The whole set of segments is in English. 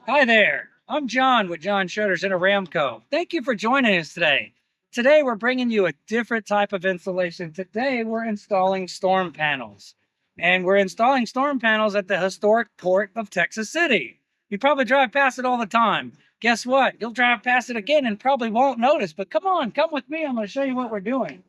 Hi there. I'm John with John Shutters in Aramco. Thank you for joining us today. Today we're bringing you a different type of installation. Today we're installing storm panels. And we're installing storm panels at the historic port of Texas City. You probably drive past it all the time. Guess what? You'll drive past it again and probably won't notice. But come on, come with me. I'm going to show you what we're doing.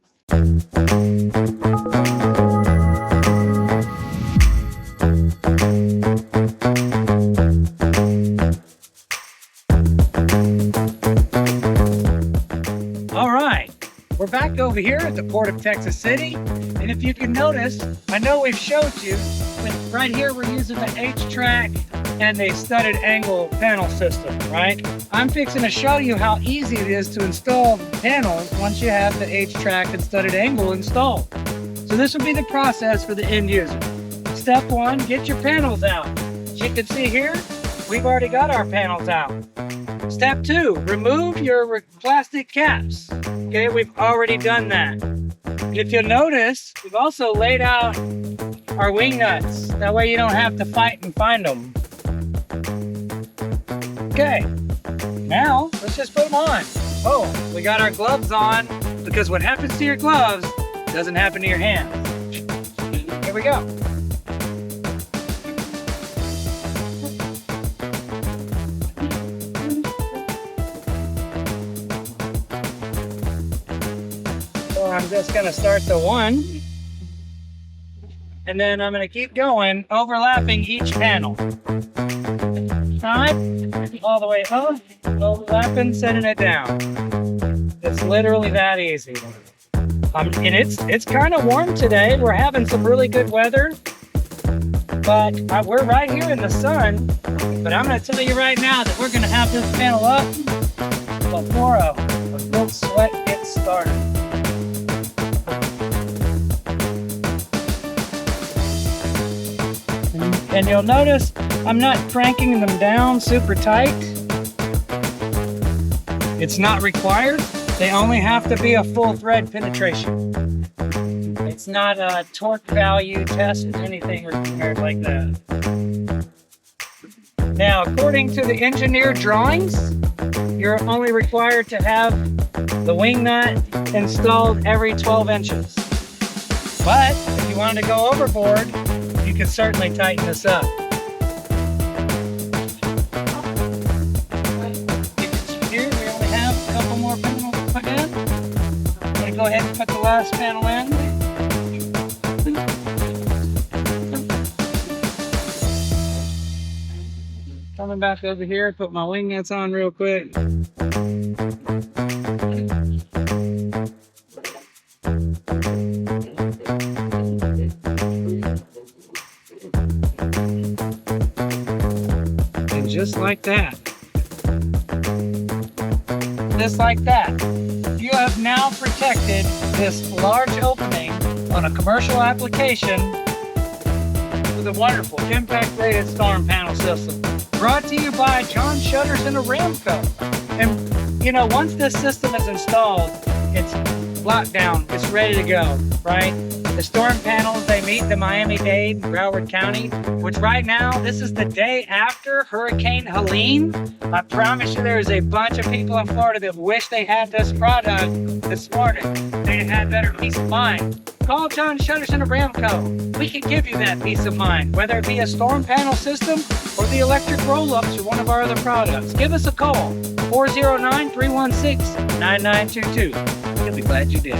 All right, we're back over here at the Port of Texas City. And if you can notice, I know we've showed you, but right here we're using the H-Track and a studded angle panel system, right? I'm fixing to show you how easy it is to install panels once you have the H-Track and studded angle installed. So this will be the process for the end user. Step one, get your panels out. As you can see here, we've already got our panels out. Step two, remove your plastic caps. Okay, we've already done that. If you'll notice, we've also laid out our wing nuts. That way you don't have to fight and find them. Okay, now let's just put them on. Oh, we got our gloves on because what happens to your gloves doesn't happen to your hands. Here we go. I'm just going to start the one, and then I'm going to keep going, overlapping each panel. Side, all the way up, overlapping, setting it down. It's literally that easy. And it's kind of warm today. We're having some really good weather, but we're right here in the sun. But I'm going to tell you right now that we're going to have this panel up before a good sweat gets started. And you'll notice I'm not cranking them down super tight. It's not required. They only have to be a full thread penetration. It's not a torque value test or anything required like that. Now, according to the engineer drawings, you're only required to have the wing nut installed every 12 inches. But if you wanted to go overboard, you can certainly tighten this up. Here we only have a couple more panels to put in. I'm going to go ahead and put the last panel in. Coming back over here, put my wing nuts on real quick. Just like that. Just like that. You have now protected this large opening on a commercial application with a wonderful impact rated storm panel system. Brought to you by John Shutters and Aramco. And you know, once this system is installed, it's locked down, it's ready to go, right? The storm panels, they meet the Miami-Dade, Broward County, which right now, this is the day after Hurricane Helene. I promise you there is a bunch of people in Florida that wish they had this product this morning. They had better peace of mind. Call John Shutters and Aramco. We can give you that peace of mind, whether it be a storm panel system or the electric roll-ups or one of our other products. Give us a call, 409-316-9922. You'll be glad you did.